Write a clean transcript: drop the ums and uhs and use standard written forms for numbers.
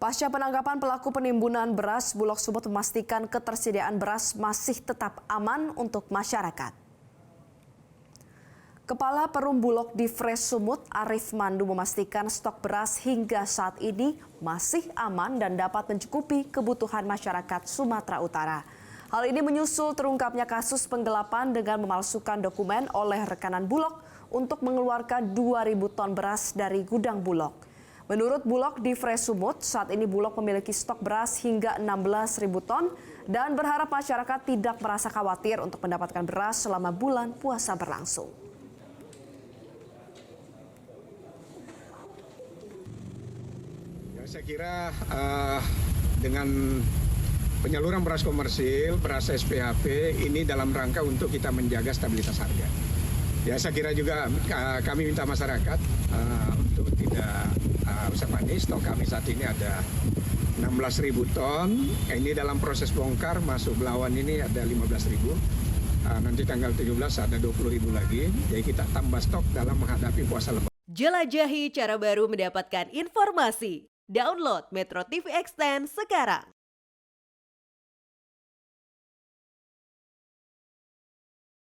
Pasca penangkapan pelaku penimbunan beras, Bulog Sumut memastikan ketersediaan beras masih tetap aman untuk masyarakat. Kepala Perum Bulog di Fresh Sumut, Arif Mandu memastikan stok beras hingga saat ini masih aman dan dapat mencukupi kebutuhan masyarakat Sumatera Utara. Hal ini menyusul terungkapnya kasus penggelapan dengan memalsukan dokumen oleh rekanan Bulog untuk mengeluarkan 2.000 ton beras dari gudang Bulog. Menurut Bulog di Fresh Sumut, saat ini Bulog memiliki stok beras hingga 16.000 ton dan berharap masyarakat tidak merasa khawatir untuk mendapatkan beras selama bulan puasa berlangsung. Ya, saya kira dengan penyaluran beras komersil, beras SPHP ini dalam rangka untuk kita menjaga stabilitas harga. Ya, saya kira juga kami minta masyarakat untuk tidak usah panik. Stok kami saat ini ada 16.000 ton. Ini dalam proses bongkar, masuk Belawan ini ada 15.000. Nanti tanggal 17 ada 20.000 lagi. Jadi kita tambah stok dalam menghadapi puasa Lebaran. Jelajahi cara baru mendapatkan informasi. Download Metro TV Extend sekarang.